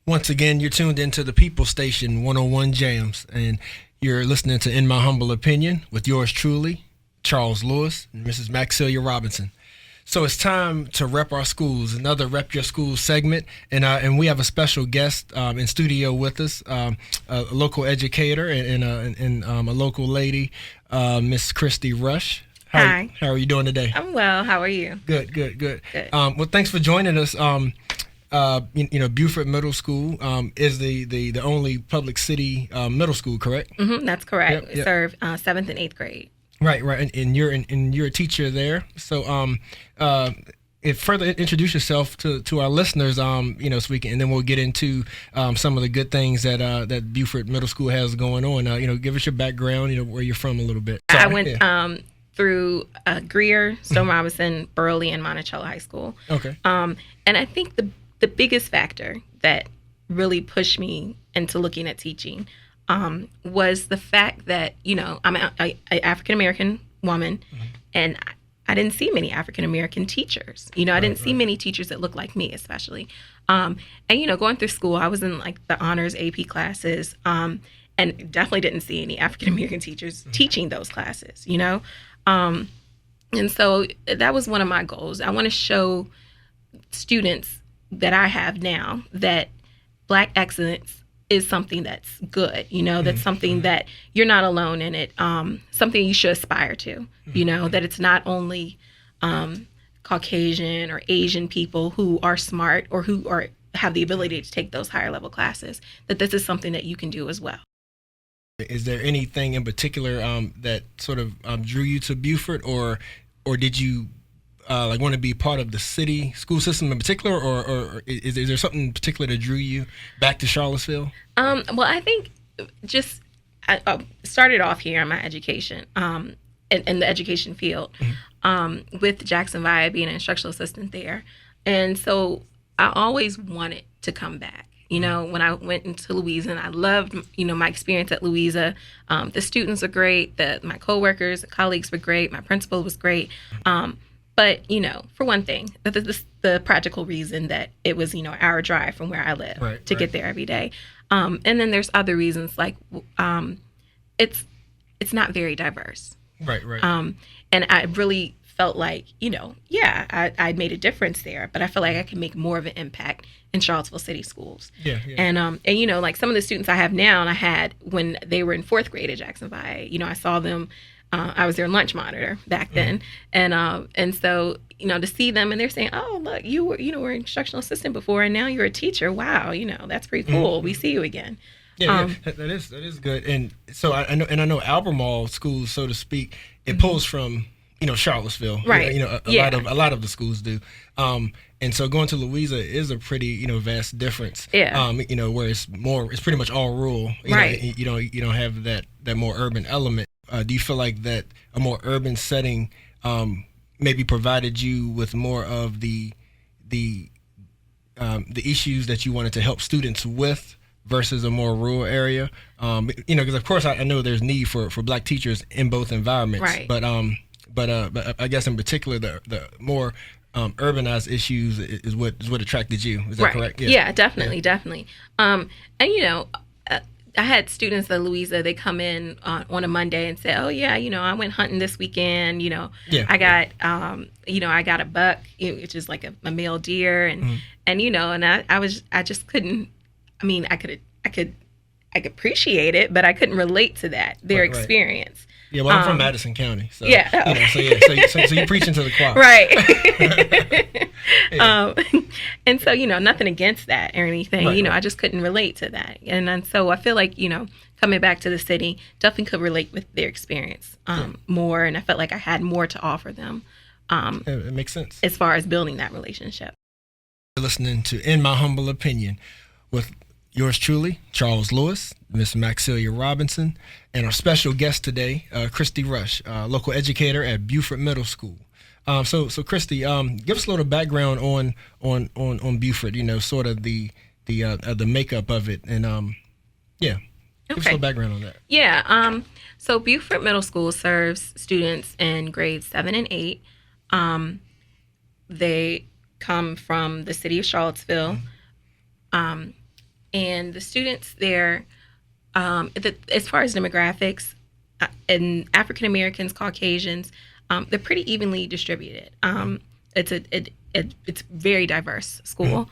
Once again, you're tuned into the People Station 101 Jams, and you're listening to In My Humble Opinion with yours truly, Charles Lewis and Mrs. Maxilia Robinson. So it's time to rep our schools, another Rep Your School segment, and we have a special guest in studio with us, a local educator and a local lady, Miss Kristie Rush. Hi. How are you doing today? I'm well. How are you? Good. Well, thanks for joining us. Buford Middle School is the only public city middle school, correct? Mm-hmm, that's correct. Yep. We serve 7th and 8th grade. Right, and you're a teacher there. So, if further introduce yourself to our listeners, so we can, and then we'll get into some of the good things that Buford Middle School has going on. Give us your background, where you're from a little bit. Sorry. I went through Greer, Stone Robinson, Burley, and Monticello High School. Okay. And I think the biggest factor that really pushed me into looking at teaching was the fact that, I'm an African-American woman, mm-hmm. and I didn't see many African-American teachers. I didn't see many teachers that looked like me, especially. And, going through school, I was in, the honors AP classes, and definitely didn't see any African-American teachers mm-hmm. teaching those classes, And so that was one of my goals. I want to show students that I have now that Black excellence is something that's good, that's something that you're not alone in it, something you should aspire to, that it's not only Caucasian or Asian people who are smart or who have the ability to take those higher level classes, that this is something that you can do as well. Is there anything in particular that sort of drew you to Buford, or did you want to be part of the city school system in particular, or is there something in particular that drew you back to Charlottesville? Well, I think I started off here in my education, in the education field, mm-hmm. With Jackson Via being an instructional assistant there. And so I always wanted to come back. When I went into Louisa, and I loved, my experience at Louisa. The students were great. My coworkers, colleagues were great. My principal was great. But, for one thing, the practical reason that it was, an hour drive from where I live to get there every day. And then there's other reasons, like it's not very diverse. Right. And I really felt like, I made a difference there, but I feel like I can make more of an impact in Charlottesville City schools. Yeah. And some of the students I have now and I had when they were in 4th grade at Jackson Via, I saw them. I was their lunch monitor back then, mm-hmm. and so to see them and they're saying, "Oh, look, you were were instructional assistant before, and now you're a teacher. Wow, that's pretty cool. Mm-hmm. We see you again." Yeah, that is good. And so I know Albemarle schools, so to speak, it mm-hmm. pulls from Charlottesville, right? A lot of the schools do. And so going to Louisa is a pretty vast difference. Yeah. Where it's pretty much all rural. Right. You don't have that more urban element. Do you feel like that a more urban setting maybe provided you with more of the issues that you wanted to help students with versus a more rural area? Because of course I know there's need for Black teachers in both environments. Right. But I guess in particular the more urbanized issues is what attracted you. Is that correct? Yeah, definitely. And I had students at Louisa, they come in on a Monday and say, "Oh yeah, I went hunting this weekend, I got I got a buck, which is like a male deer, and mm-hmm. and I just couldn't, I could appreciate it, but I couldn't relate to their experience." Yeah, well, I'm from Madison County, so yeah, so you're preaching to the choir, right? And so nothing against that or anything. Right. I just couldn't relate to that, and so I feel like coming back to the city definitely could relate with their experience more, and I felt like I had more to offer them. It makes sense as far as building that relationship. You're listening to In My Humble Opinion with yours truly, Charles Lewis, Miss Maxilia Robinson, and our special guest today, Kristie Rush, local educator at Buford Middle School. So Kristie, give us a little background on Buford. Sort of the makeup of it, and give us a little background on that. Yeah. So Buford Middle School serves students in grades 7 and 8. They come from the city of Charlottesville. and the students there, as far as demographics, and African Americans, Caucasians, they're pretty evenly distributed. It's a very diverse school.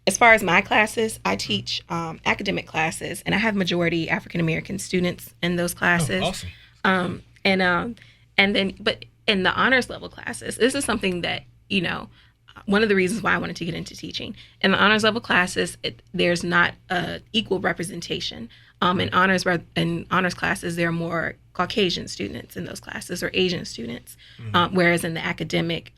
As far as my classes, I teach academic classes, and I have majority African American students in those classes. Oh, awesome. And then, but in the honors level classes, this is something that, one of the reasons why I wanted to get into teaching. In the honors level classes, there's not equal representation. In honors classes, there are more Caucasian students in those classes or Asian students, whereas in the academic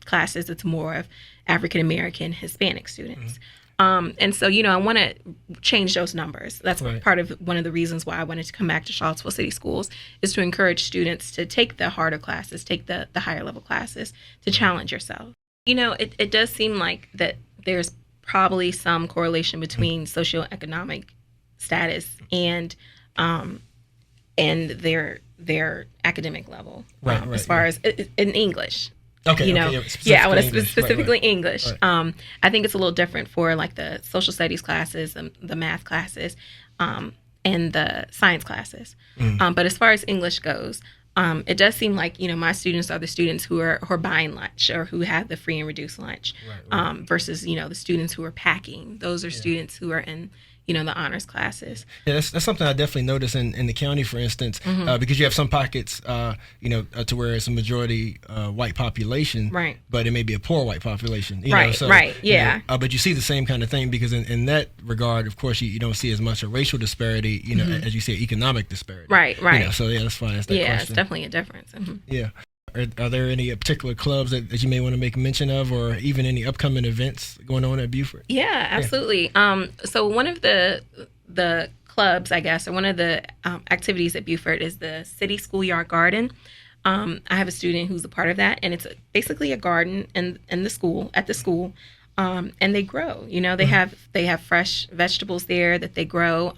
classes, it's more of African American, Hispanic students. And so, I want to change those numbers. That's part of one of the reasons why I wanted to come back to Charlottesville City Schools, is to encourage students to take the harder classes, take the higher level classes, to challenge yourself. It does seem like that there's probably some correlation between socioeconomic status and their academic level, as far as in English. Okay. I want to specifically English. Right. I think it's a little different for like the social studies classes, the math classes, and the science classes. But as far as English goes, it does seem like my students are the students who are buying lunch or who have the free and reduced lunch, versus the students who are packing. Those are students who are in the honors classes. Yeah, that's something I definitely notice in the county, for instance, because you have some pockets, to where it's a majority white population, right? But it may be a poor white population, right? But you see the same kind of thing, because in that regard, of course, you don't see as much a racial disparity, as you see economic disparity, right? So that's why I asked that question. It's definitely a difference. Yeah. Are there any particular clubs that you may want to make mention of, or even any upcoming events going on at Buford? Yeah, absolutely. So one of the clubs, I guess, or one of the activities at Buford is the City Schoolyard Garden. I have a student who's a part of that, and it's basically a garden in the school, at the school, and they grow. They have fresh vegetables there that they grow.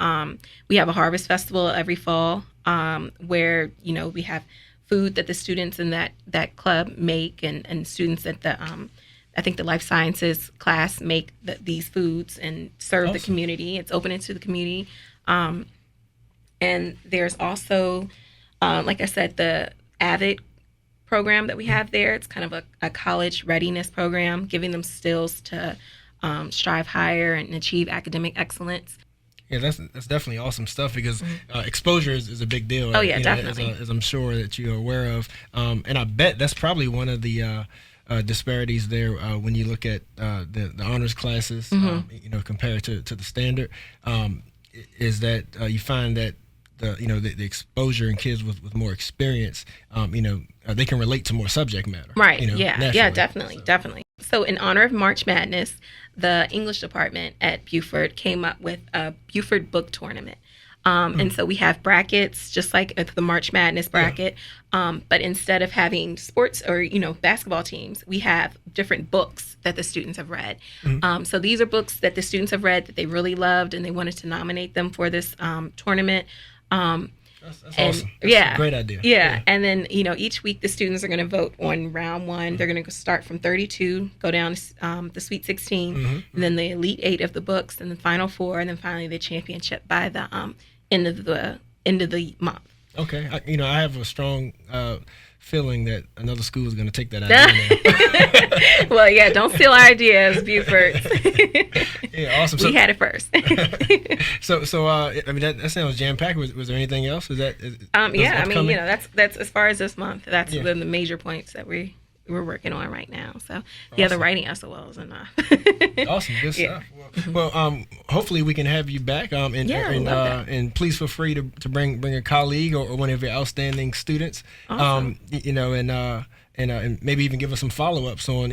We have a harvest festival every fall, where we have food that the students in that club make, and students at the I think the life sciences class make these foods and serve the community. It's open into the community, and there's also, like I said, the AVID program that we have there. It's kind of a college readiness program, giving them skills to strive higher and achieve academic excellence. Yeah, that's definitely awesome stuff, because exposure is a big deal. Oh, yeah, definitely. As I'm sure that you're aware of. And I bet that's probably one of the disparities there when you look at the honors classes, compared to the standard, is that you find that the exposure in kids with more experience, they can relate to more subject matter. Right. Yeah, definitely. So in honor of March Madness, the English department at Buford came up with a Buford book tournament. And so we have brackets, just like the March Madness bracket. But instead of having sports or, basketball teams, we have different books that the students have read. So these are books that the students have read that they really loved, and they wanted to nominate them for this tournament. That's awesome. That's a great idea. Yeah. And then, each week the students are going to vote on round one. They're going to start from 32, go down to the Sweet 16, and then the Elite 8 of the books, and the Final 4, and then finally the championship by the end of the month. Okay. I have a strong feeling that another school is going to take that idea now. Well, yeah, don't steal our ideas, Buford. Yeah, awesome. We had it first. So that sounds jam-packed. Was there anything else? That's as far as this month, that's the major points that we're working on right now. So the writing SOL is enough. Awesome, good stuff. Well, hopefully we can have you back. And please feel free to bring a colleague or one of your outstanding students. Awesome. And maybe even give us some follow-ups on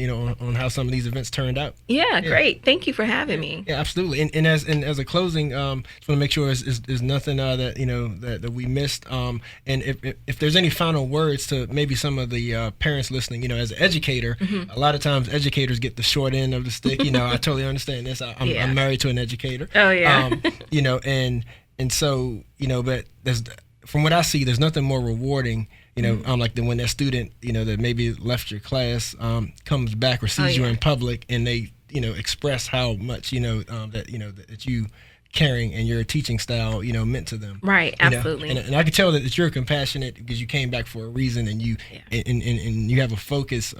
how some of these events turned out. Yeah, great. Thank you for having me. Yeah, absolutely. And as a closing, just want to make sure there's nothing that we missed. And if there's any final words to maybe some of the parents listening, as an educator, a lot of times educators get the short end of the stick. I totally understand this. I'm married to an educator. Oh yeah. And so but from what I see, there's nothing more rewarding. Like when that student, that maybe left your class, comes back or sees you in public, and they express how much that you caring and your teaching style meant to them. Right, absolutely. And I could tell that you're compassionate because you came back for a reason, and you and you have a focus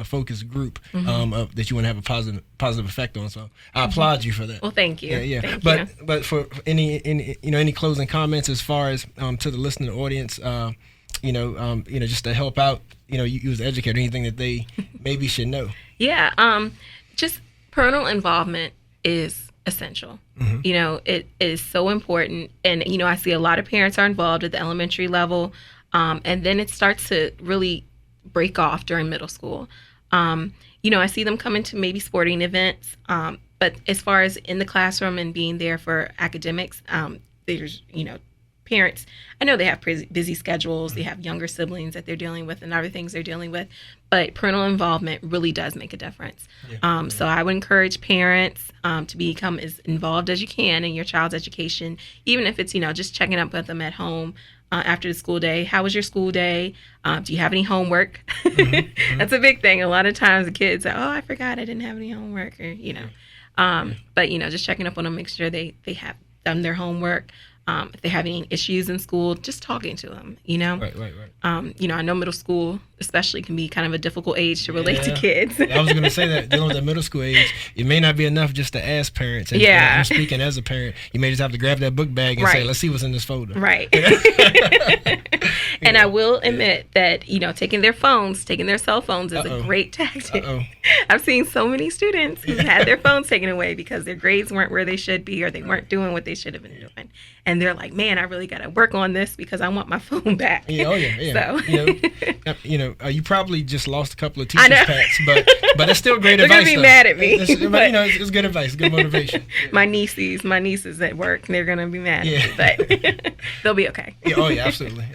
group that you want to have a positive effect on. So I applaud you for that. Well, thank you. Yeah. Thank you. But for any closing comments as far as to the listening audience, just to help out, you as an educator, anything that they maybe should know. Yeah, just parental involvement is essential. It is so important. And, I see a lot of parents are involved at the elementary level. And then it starts to really break off during middle school. I see them coming to maybe sporting events. But as far as in the classroom and being there for academics, there's, parents, I know they have busy schedules. They have younger siblings that they're dealing with and other things they're dealing with. But parental involvement really does make a difference. So I would encourage parents to become as involved as you can in your child's education, even if it's, just checking up with them at home after the school day. How was your school day? Do you have any homework? That's a big thing. A lot of times the kids say, I forgot I didn't have any homework, or, But, just checking up on them, make sure they have done their homework. If they're having issues in school, just talking to them, Right. I know middle school especially can be kind of a difficult age to relate to kids. I was going to say that dealing with the middle school age, it may not be enough just to ask parents. And I'm speaking as a parent. You may just have to grab that book bag and say, let's see what's in this folder. Right. And I will admit that, taking their cell phones is a great tactic. I've seen so many students who had their phones taken away because their grades weren't where they should be, or they weren't doing what they should have been doing. And they're like, man, I really got to work on this because I want my phone back. So. You probably just lost a couple of teachers' pats, but it's still great advice. They're going to be mad at me. It's good advice, good motivation. My nieces at work, they're going to be mad at me, but they'll be okay. Absolutely.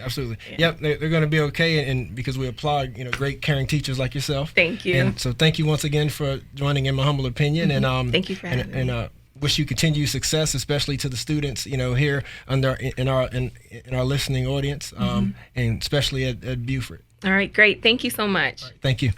Yep, they're going to be okay, and because we applaud, great caring teachers like yourself. Thank you. And so thank you once again for joining In My Humble Opinion, and thank you for having me. And wish you continued success, especially to the students, here in our listening audience, and especially at Buford. All right, great. Thank you so much. Thank you.